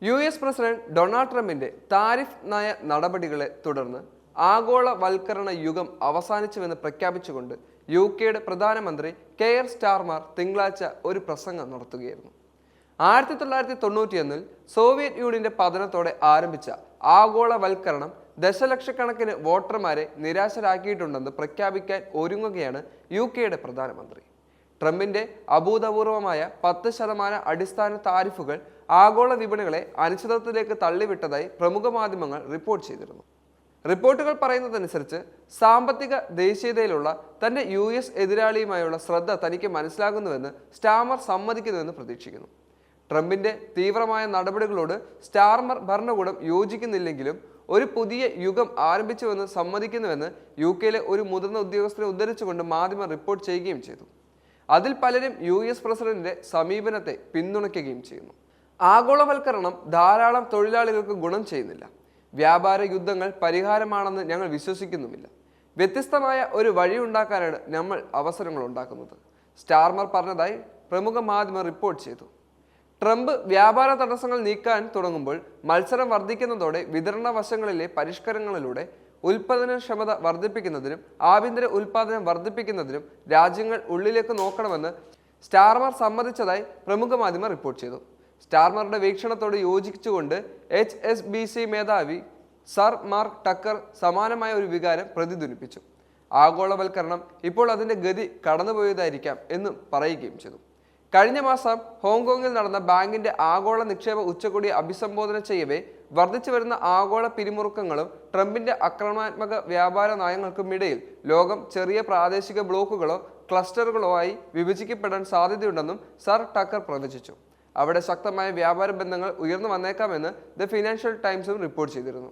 US president Donald ട്രംപിന്റെ tariff നയ നടപടികളെ തുടർന്ന് ആഗോളവൽക്കരണ യുഗം അവസാനിച്ചുവെന്ന് പ്രഖ്യാപിച്ചുകൊണ്ട് യുകെയുടെ പ്രധാനമന്ത്രി കെയർ സ്റ്റാർമർ തിങ്കളാഴ്ച ഒരു പ്രസംഗം നടത്തുകയായിരുന്നു. 1991-ൽ സോവിയറ്റ് യൂണിയന്റെ പതനത്തോടെ ആരംഭിച്ച ആഗോളവൽക്കരണം ദശലക്ഷക്കണക്കിന് വോട്ടർമാരെ നിരാശരാക്കിയിട്ടുണ്ടെന്ന് പ്രഖ്യാപിക്കാൻ ഒരുങ്ങുകയാണ് യുകെയുടെ പ്രധാനമന്ത്രി. ട്രംപിന്റെ അഭൂതപൂർവമായ 10% അടിസ്ഥാന താരിഫുകൾ ആഗോള വിപണികളെ അനിശ്ചിതത്വത്തിലേക്ക് തള്ളിവിട്ടതായി പ്രമുഖ മാധ്യമങ്ങൾ റിപ്പോർട്ട് ചെയ്തിരുന്നു. റിപ്പോർട്ടുകൾ പറയുന്നതനുസരിച്ച് സാമ്പത്തിക ദേശീയതയിലുള്ള തന്റെ US എതിരാളിയുമായുള്ള ശ്രദ്ധ തനിക്ക് മനസ്സിലാകുന്നുവെന്ന് സ്റ്റാർമർ സമ്മതിക്കുന്നുവെന്ന് പ്രതീക്ഷിക്കുന്നു. ട്രംപിന്റെ തീവ്രമായ നടപടികളോട് സ്റ്റാർമർ ഭരണകൂടം യോജിക്കുന്നില്ലെങ്കിലും ഒരു പുതിയ യുഗം ആരംഭിച്ചുവെന്ന് സമ്മതിക്കുന്നുവെന്ന് യുകെയിലെ ഒരു മുതിർന്ന ഉദ്യോഗസ്ഥനെ ഉദ്ധരിച്ചുകൊണ്ട് മാധ്യമം റിപ്പോർട്ട് ചെയ്യുകയും ചെയ്തു. അതിൽ പലരും US പ്രസിഡന്റിന്റെ സമീപനത്തെ പിന്തുണയ്ക്കുകയും ചെയ്യുന്നു. ആഗോളവൽക്കരണം ധാരാളം തൊഴിലാളികൾക്ക് ഗുണം ചെയ്യുന്നില്ല. വ്യാപാര യുദ്ധങ്ങൾ പരിഹാരമാണെന്ന് ഞങ്ങൾ വിശ്വസിക്കുന്നുമില്ല. വ്യത്യസ്തമായ ഒരു വഴിയുണ്ടാക്കാനാണ് നമ്മൾ അവസരങ്ങൾ ഉണ്ടാക്കുന്നത്, സ്റ്റാർമർ പറഞ്ഞതായി പ്രമുഖ മാധ്യമം റിപ്പോർട്ട് ചെയ്തു. ട്രംപ് വ്യാപാര തടസ്സങ്ങൾ നീക്കാൻ തുടങ്ങുമ്പോൾ മത്സരം വർദ്ധിക്കുന്നതോടെ വിതരണ വശങ്ങളിലെ പരിഷ്കരണങ്ങളിലൂടെ ഉൽപാദനക്ഷമത വർദ്ധിപ്പിക്കുന്നതിനും ആഭ്യന്തര ഉൽപാദനം വർദ്ധിപ്പിക്കുന്നതിനും രാജ്യങ്ങൾ ഉള്ളിലേക്ക് നോക്കണമെന്ന് സ്റ്റാർമർ സമ്മതിച്ചതായി പ്രമുഖ മാധ്യമം റിപ്പോർട്ട് ചെയ്തു. സ്റ്റാർമറുടെ വീക്ഷണത്തോട് യോജിച്ചുകൊണ്ട് HSBC മേധാവി സർ മാർക്ക് ടക്കർ സമാനമായ ഒരു വികാരം പ്രതിധ്വനിപ്പിച്ചു. ആഗോളവൽക്കരണം ഇപ്പോൾ അതിന്റെ ഗതി കടന്നുപോയതായിരിക്കാം എന്നും പറയുകയും ചെയ്തു. കഴിഞ്ഞ മാസം ഹോങ്കോങ്ങിൽ നടന്ന ബാങ്കിന്റെ ആഗോള നിക്ഷേപ ഉച്ചകോടിയെ അഭിസംബോധന ചെയ്യവേ വർദ്ധിച്ചു വരുന്ന ആഗോള പിരിമുറുക്കങ്ങളും ട്രംപിന്റെ ആക്രമണാത്മക വ്യാപാര നയങ്ങൾക്കും ഇടയിൽ ലോകം ചെറിയ പ്രാദേശിക ബ്ലോക്കുകളോ ക്ലസ്റ്ററുകളോ ആയി വിഭജിക്കപ്പെടാൻ സാധ്യതയുണ്ടെന്നും സർ ടക്കർ പ്രവചിച്ചു. അവിടെ ശക്തമായ വ്യാപാര ബന്ധങ്ങൾ ഉയർന്നു വന്നേക്കാമെന്ന് ദ ഫിനാൻഷ്യൽ ടൈംസും റിപ്പോർട്ട് ചെയ്തിരുന്നു.